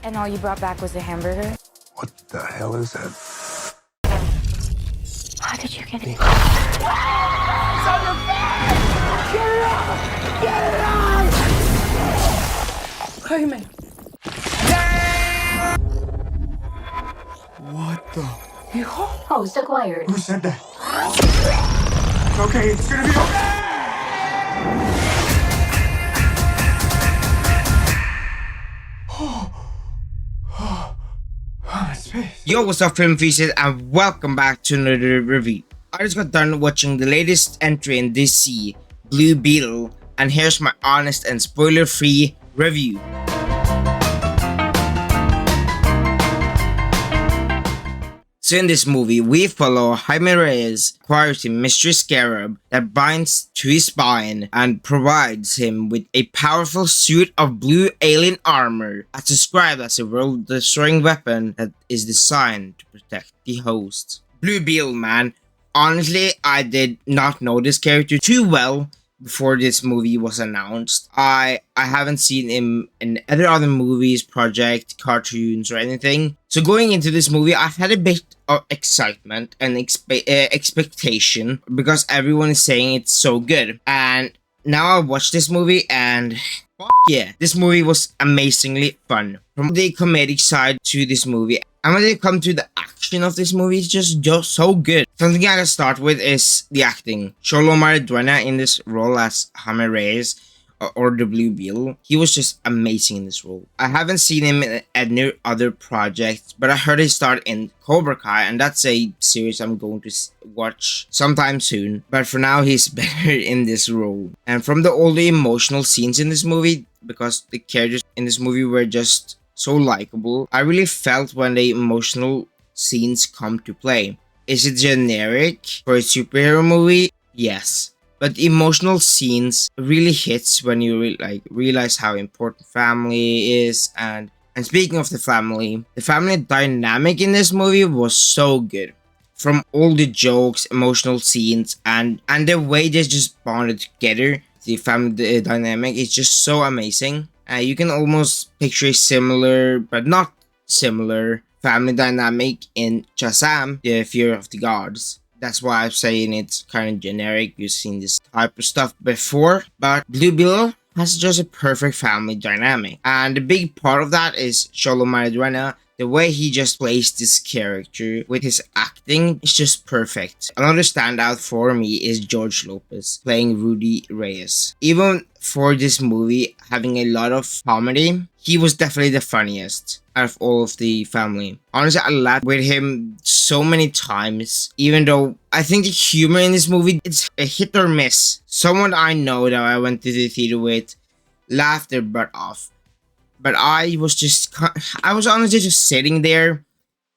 And all you brought back was a hamburger? What the hell is that? How did you get it? It's on your face! Get it out! Get it out! Jaime. What the? Host acquired. Who said that? It's okay, it's gonna be okay! Yo, what's up, film feasts, and welcome back to another review. I just got done watching the latest entry in DC, Blue Beetle, and here's my honest and spoiler-free review. So in this movie, we follow Jaime Reyes acquiring mystery Scarab that binds to his spine and provides him with a powerful suit of blue alien armor as described as a world-destroying weapon that is designed to protect the host. Blue Beetle, man. Honestly, I did not know this character too well before this movie was announced. I haven't seen him in other movies, project, cartoons, or anything. So going into this movie, I had a bit of excitement and expectation because everyone is saying it's so good. And now I watched this movie and yeah, this movie was amazingly fun. From the comedic side to this movie, and when they come to the action of this movie, it's just so good. Something I can start with is the acting. Xolo Mariduena in this role as Jaime Reyes, or the Blue Beetle, he was just amazing in this role. I haven't seen him in any other projects, but I heard he starred in Cobra Kai, and that's a series I'm going to watch sometime soon. But for now, he's better in this role. And from all the emotional scenes in this movie, because the characters in this movie were just so likable, I really felt when the emotional scenes come to play. Is it generic for a superhero movie? Yes. But the emotional scenes really hits when you realize how important family is. And speaking of the family dynamic in this movie was so good. From all the jokes, emotional scenes, and the way they just bonded together, the family dynamic is just so amazing. You can almost picture a similar, but not similar, family dynamic in Shazam, The Fear of the Gods. That's why I'm saying it's kind of generic. You've seen this type of stuff before. But Blue Beetle has just a perfect family dynamic. And the big part of that is Xolo Mariduena. The way he just plays this character with his acting is just perfect. Another standout for me is George Lopez playing Rudy Reyes. Even for this movie having a lot of comedy, he was definitely the funniest out of all of the family. Honestly, I laughed with him so many times, even though I think the humor in this movie, it's a hit or miss. Someone I know that I went to the theater with laughed their butt off. But I was honestly just sitting there,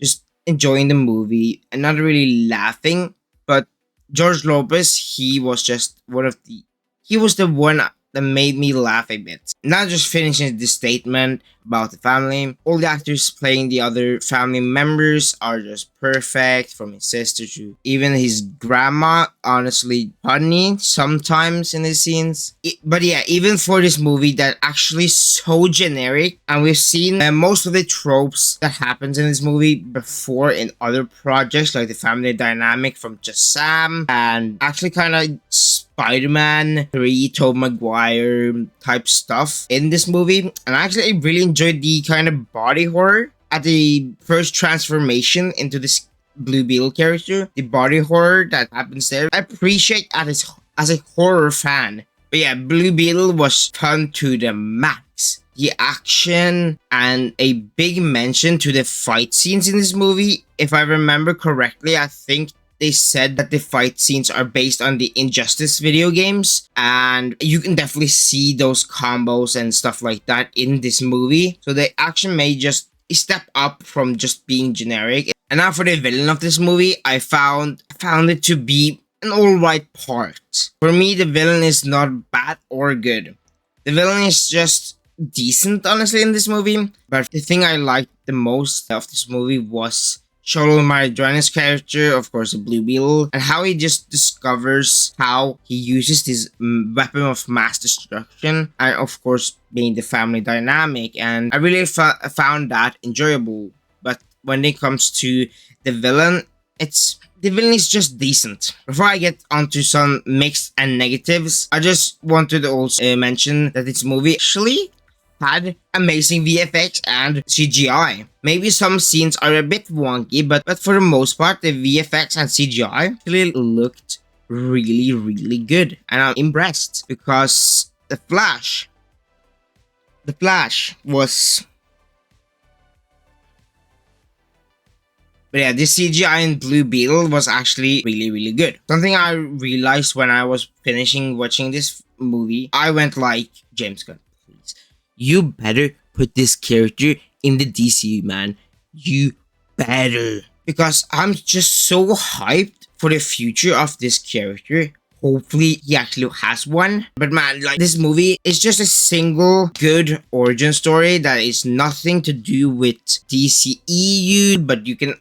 just enjoying the movie and not really laughing. But George Lopez, he was the one that made me laugh a bit. Not just finishing the statement about the family. All the actors playing the other family members are just perfect, from his sister to even his grandma. Honestly, funny sometimes in the scenes. But yeah, even for this movie that actually so generic, and we've seen most of the tropes that happens in this movie before in other projects, like the family dynamic from Shazam, and actually kind of Spider-Man 3, Tobey Maguire type stuff in this movie. And actually, I really enjoyed the kind of body horror at the first transformation into this Blue Beetle character. The body horror that happens there, I appreciate as a horror fan. But yeah, Blue Beetle was fun to the max. The action and a big mention to the fight scenes in this movie. If I remember correctly, I think they said that the fight scenes are based on the Injustice video games, and you can definitely see those combos and stuff like that in this movie. So the action may just step up from just being generic. And now for the villain of this movie, I found it to be an alright part. For me, the villain is not bad or good. The villain is just decent, honestly, in this movie. But the thing I liked the most of this movie was Cholo Marijuana's character, of course, the Blue Beetle, and how he just discovers how he uses this weapon of mass destruction, and of course, being the family dynamic. And I really found that enjoyable. But when it comes to the villain, the villain is just decent. Before I get onto some mixed and negatives, I just wanted to also mention that this movie actually had amazing VFX and CGI. Maybe some scenes are a bit wonky, but for the most part, the VFX and CGI actually looked really good. And I'm impressed because the Flash was... But yeah, this CGI in Blue Beetle was actually really good. Something I realized when I was finishing watching this movie, I went like, James Gunn, please, you better put this character in the DCU, man. You better. Because I'm just so hyped for the future of this character. Hopefully he actually has one. But man, like, this movie is just a single good origin story that is nothing to do with DCEU. But you can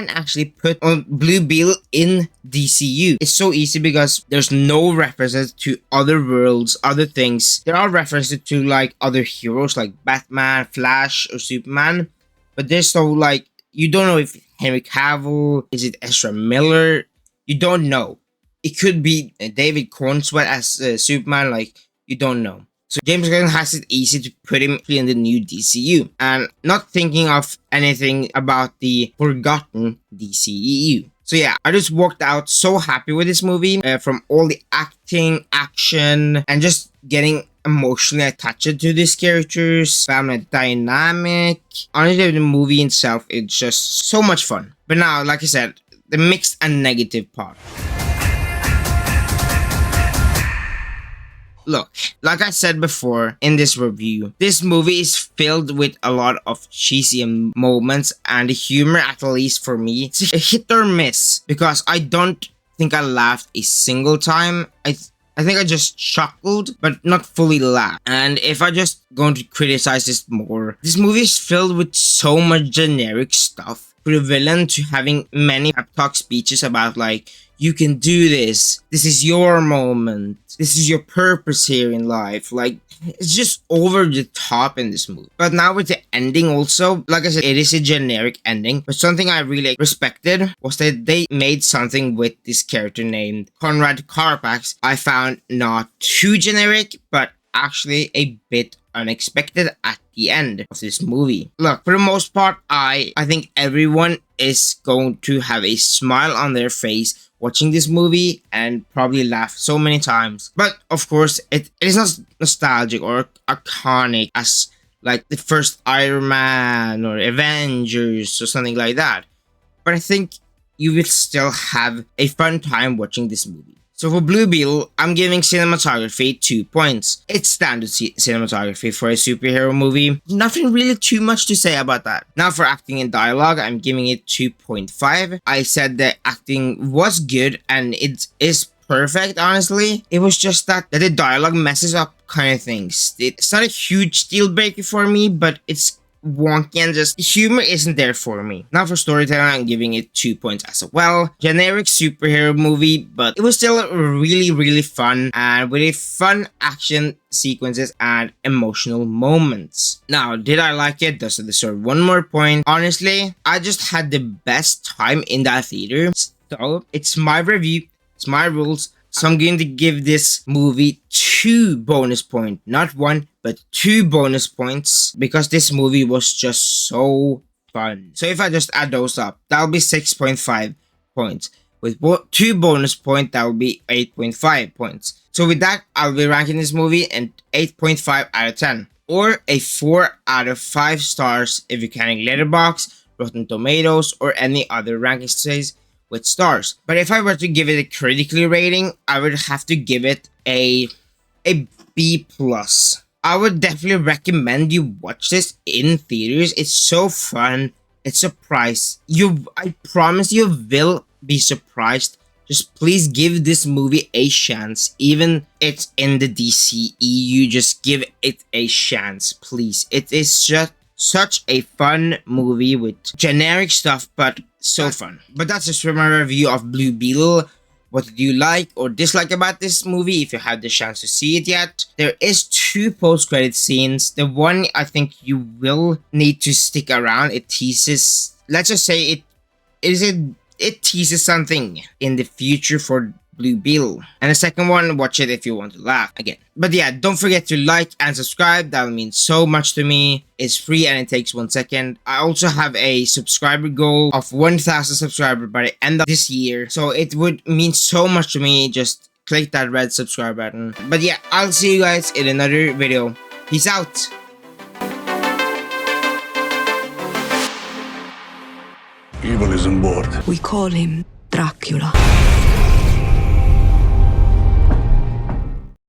actually put on Blue Beetle in DCU. It's so easy because there's no references to other worlds, other things. There are references to like other heroes like Batman, Flash, or Superman. But there's no like, you don't know if Henry Cavill, is it Ezra Miller? You don't know. It could be David Cornsweet as Superman, like, you don't know. So James Gunn has it easy to put him in the new DCU. And not thinking of anything about the forgotten DCEU. So yeah, I just walked out so happy with this movie. From all the acting, action, and just getting emotionally attached to these characters. Family dynamic. Honestly, the movie itself is just so much fun. But now, like I said, the mixed and negative part. Look, like I said before in this review, this movie is filled with a lot of cheesy moments, and the humor, at least for me, it's a hit or miss because I don't think I laughed a single time. I think I just chuckled, but not fully laughed. And if I just going to criticize this more, this movie is filled with so much generic stuff. For the villain to having many pep talk speeches about like, you can do this. This is your moment. This is your purpose here in life. Like, it's just over the top in this movie. But now with the ending also, like I said, it is a generic ending. But something I really respected was that they made something with this character named Conrad Carpax. I found not too generic, but actually a bit unexpected at the end of this movie. Look, for the most part, I think everyone is going to have a smile on their face watching this movie and probably laugh so many times. But of course, it is not nostalgic or iconic as like the first Iron Man or Avengers or something like that. But I think you will still have a fun time watching this movie. So for Blue Beetle, I'm giving cinematography 2 points. It's standard cinematography for a superhero movie. Nothing really too much to say about that. Now for acting and dialogue, I'm giving it 2.5. I said the acting was good and it is perfect, honestly. It was just that the dialogue messes up kind of things. It's not a huge deal breaker for me, but it's wonky and just the humor isn't there for me. Now for storytelling, I'm giving it 2 points as well. Generic superhero movie, but it was still really fun and with a fun action sequences and emotional moments. Now, did I like it? Does it deserve 1 more point? Honestly, I just had the best time in that theater. So it's my review, it's my rules. So I'm going to give this movie 2 bonus points, not 1, but 2 bonus points because this movie was just so fun. So if I just add those up, that'll be 6.5 points. With 2 bonus points, that will be 8.5 points. So with that, I'll be ranking this movie an 8.5 out of 10. Or a 4 out of 5 stars if you're counting Letterboxd, Rotten Tomatoes, or any other ranking sites with stars. But if I were to give it a critically rating, I would have to give it a B+. I would definitely recommend you watch this in theaters. It's so fun. It's surprise. I promise you will be surprised. Just please give this movie a chance. Even it's in the DCEU, just give it a chance, please. It is just such a fun movie with generic stuff, but so fun. But that's just for my review of Blue Beetle. What did you like or dislike about this movie if you had the chance to see it yet? There is 2 post-credit scenes. The one I think you will need to stick around. It teases, let's just say it teases something in the future for Blue Beetle. And the second one, watch it if you want to laugh again. But yeah, don't forget to like and subscribe. That will mean so much to me. It's free and it takes 1 second. I also have a subscriber goal of 1,000 subscribers by the end of this year. So it would mean so much to me. Just click that red subscribe button. But yeah, I'll see you guys in another video. Peace out. Evil is on board. We call him Dracula.